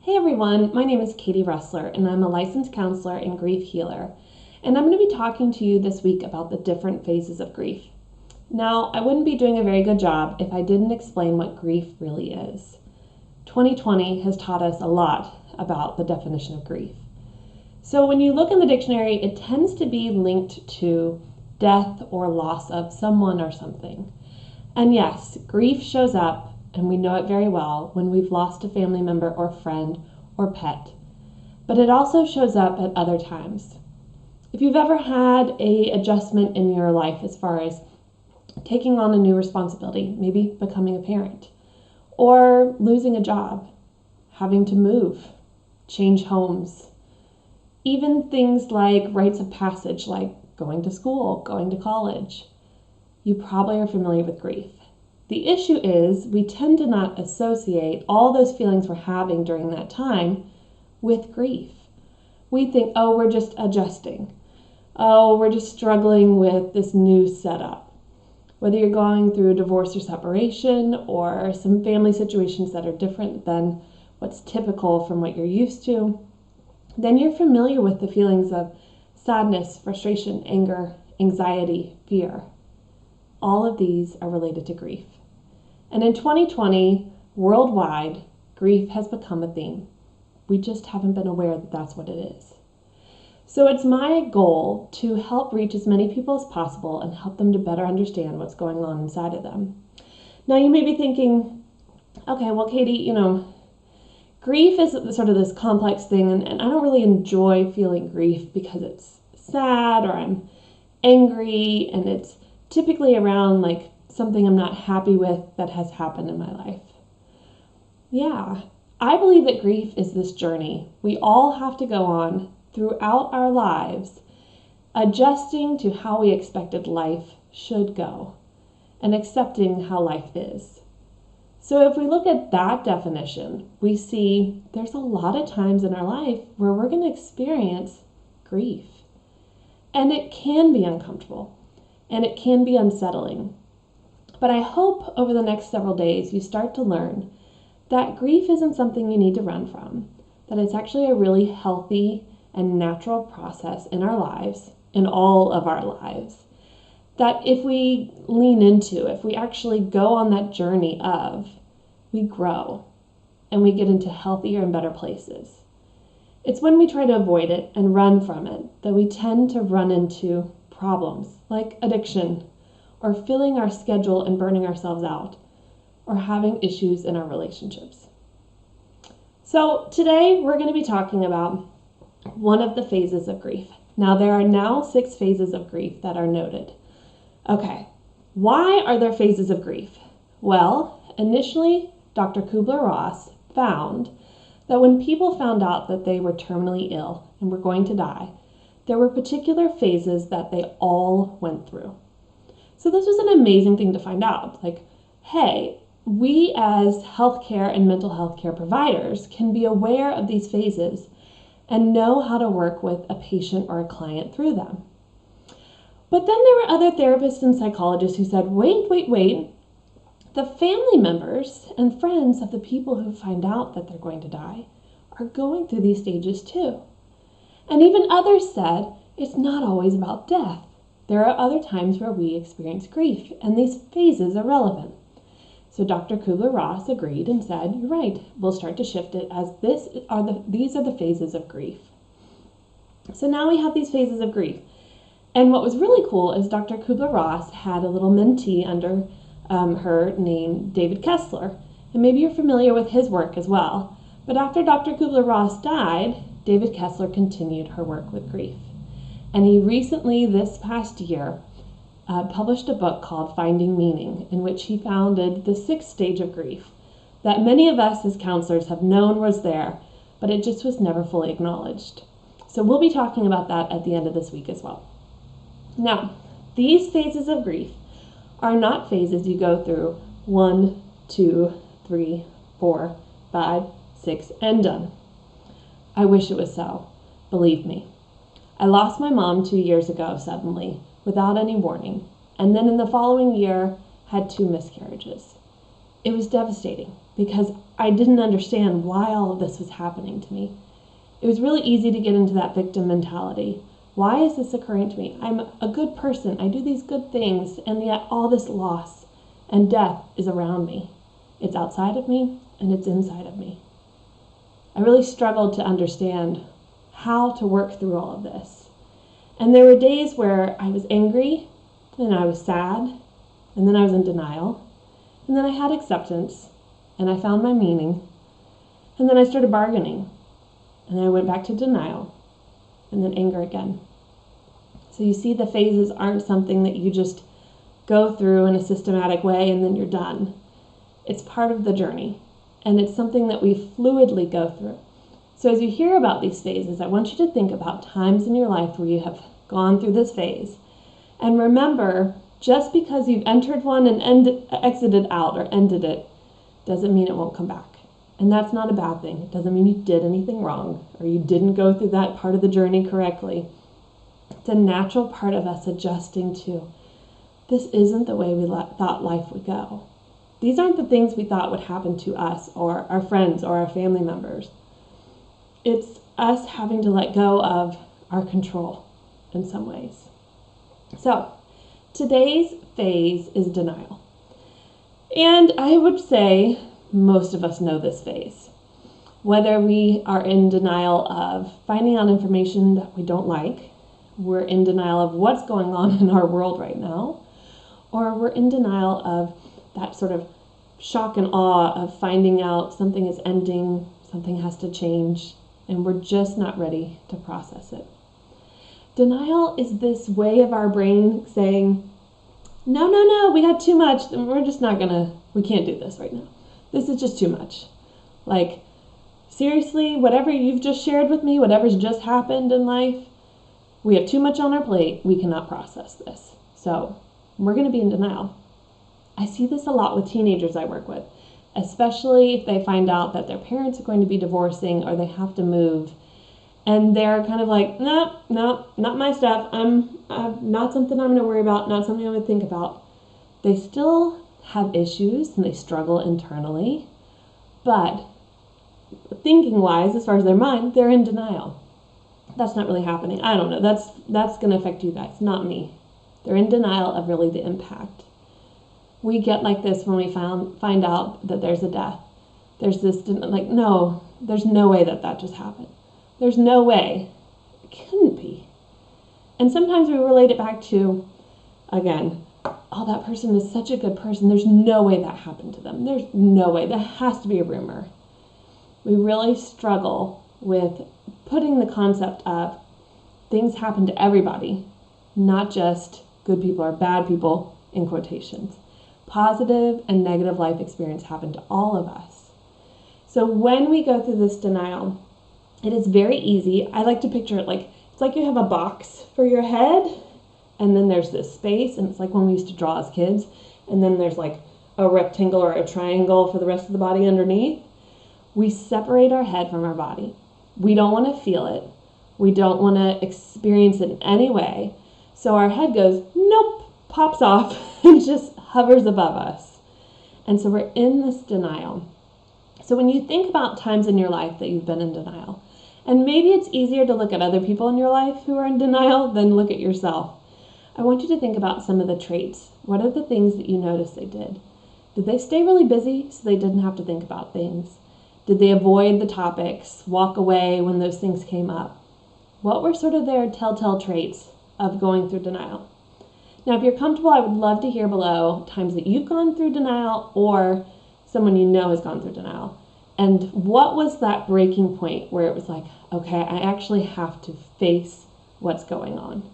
Hey everyone, my name is Katie Ressler and I'm a licensed counselor and grief healer. And I'm going to be talking to you this week about the different phases of grief. Now, I wouldn't be doing a very good job if I didn't explain what grief really is. 2020 has taught us a lot about the definition of grief. So when you look in the dictionary, it tends to be linked to death or loss of someone or something. And yes, grief shows up, and we know it very well, when we've lost a family member or friend or pet. But it also shows up at other times. If you've ever had an adjustment in your life as far as taking on a new responsibility, maybe becoming a parent, or losing a job, having to move, change homes, even things like rites of passage, like going to school, going to college, you probably are familiar with grief. The issue is we tend to not associate all those feelings we're having during that time with grief. We think, oh, we're just adjusting. Oh, we're just struggling with this new setup. Whether you're going through a divorce or separation or some family situations that are different than what's typical from what you're used to, then you're familiar with the feelings of sadness, frustration, anger, anxiety, fear. All of these are related to grief. And in 2020, worldwide, grief has become a theme. We just haven't been aware that that's what it is. So it's my goal to help reach as many people as possible and help them to better understand what's going on inside of them. Now you may be thinking, okay, well, Katie, grief is sort of this complex thing, and I don't really enjoy feeling grief because it's sad or I'm angry, and it's typically around like something I'm not happy with that has happened in my life. Yeah, I believe that grief is this journey we all have to go on throughout our lives, adjusting to how we expected life should go and accepting how life is. So if we look at that definition, we see there's a lot of times in our life where we're going to experience grief. And it can be uncomfortable. And it can be unsettling. But I hope over the next several days you start to learn that grief isn't something you need to run from, that it's actually a really healthy and natural process in our lives, in all of our lives, that if we lean into, if we actually go on that journey of, we grow and we get into healthier and better places. It's when we try to avoid it and run from it that we tend to run into problems like addiction, or filling our schedule and burning ourselves out, or having issues in our relationships. So today we're going to be talking about one of the phases of grief. Now there are now 6 phases of grief that are noted. Okay, why are there phases of grief? Well, initially Dr. Kubler-Ross found that when people found out that they were terminally ill and were going to die, there were particular phases that they all went through. So this was an amazing thing to find out. Like, hey, we as healthcare and mental health care providers can be aware of these phases and know how to work with a patient or a client through them. But then there were other therapists and psychologists who said, wait. The family members and friends of the people who find out that they're going to die are going through these stages too. And even others said, it's not always about death. There are other times where we experience grief, and these phases are relevant. So Dr. Kubler-Ross agreed and said, you're right, we'll start to shift it as these are the phases of grief. So now we have these phases of grief. And what was really cool is Dr. Kubler-Ross had a little mentee under her named David Kessler. And maybe you're familiar with his work as well. But after Dr. Kubler-Ross died, David Kessler continued her work with grief. And he recently, this past year, published a book called Finding Meaning, in which he founded the 6th stage of grief that many of us as counselors have known was there, but it just was never fully acknowledged. So we'll be talking about that at the end of this week as well. Now, these phases of grief are not phases you go through 1, 2, 3, 4, 5, 6, and done. I wish it was so. Believe me. I lost my mom 2 years ago suddenly, without any warning, and then in the following year had 2 miscarriages. it was devastating because I didn't understand why all of this was happening to me. It was really easy to get into that victim mentality. Why is this occurring to me? I'm a good person. I do these good things, and yet all this loss and death is around me. It's outside of me, and it's inside of me. I really struggled to understand how to work through all of this. And there were days where I was angry, and I was sad, and then I was in denial, and then I had acceptance, and I found my meaning, and then I started bargaining, and then I went back to denial, and then anger again. So you see, the phases aren't something that you just go through in a systematic way and then you're done. It's part of the journey, and it's something that we fluidly go through. So as you hear about these phases, I want you to think about times in your life where you have gone through this phase. And remember, just because you've entered one and exited out or ended it, doesn't mean it won't come back. And that's not a bad thing. It doesn't mean you did anything wrong or you didn't go through that part of the journey correctly. It's a natural part of us adjusting to, this isn't the way we thought life would go. These aren't the things we thought would happen to us or our friends or our family members. It's us having to let go of our control in some ways. So, today's phase is denial. And I would say most of us know this phase. Whether we are in denial of finding out information that we don't like, we're in denial of what's going on in our world right now, or we're in denial of that sort of shock and awe of finding out something is ending, something has to change, and we're just not ready to process it. Denial is this way of our brain saying, no, we had too much, and we can't do this right now. This is just too much. Like, seriously, whatever you've just shared with me, whatever's just happened in life, we have too much on our plate. We cannot process this. So we're going to be in denial. I see this a lot with teenagers I work with, especially if they find out that their parents are going to be divorcing or they have to move. And they're kind of like, no, not my stuff. I'm not something I'm going to worry about, not something I'm going to think about. They still have issues and they struggle internally, but thinking-wise, as far as their mind, they're in denial. That's not really happening. I don't know. That's going to affect you guys, not me. They're in denial of really the impact. We get like this when we find out that there's a death. There's this, like, no, there's no way that just happened. There's no way. It couldn't be. And sometimes we relate it back to, again, oh, that person is such a good person. There's no way that happened to them. There's no way. That has to be a rumor. We really struggle with putting the concept of things happen to everybody, not just good people or bad people, in quotations. Positive and negative life experience happen to all of us. So when we go through this denial, it is very easy. I like to picture it like, it's like you have a box for your head, and then there's this space, and it's like when we used to draw as kids, and then there's like a rectangle or a triangle for the rest of the body underneath. We separate our head from our body. We don't want to feel it. We don't want to experience it in any way. So our head goes, nope, pops off, and just hovers above us. And so we're in this denial. So when you think about times in your life that you've been in denial, and maybe it's easier to look at other people in your life who are in denial than look at yourself, I want you to think about some of the traits. What are the things that you noticed they did? Did they stay really busy so they didn't have to think about things? Did they avoid the topics, walk away when those things came up? What were sort of their telltale traits of going through denial? Now, if you're comfortable, I would love to hear below times that you've gone through denial or someone you know has gone through denial. And what was that breaking point where it was like, okay, I actually have to face what's going on?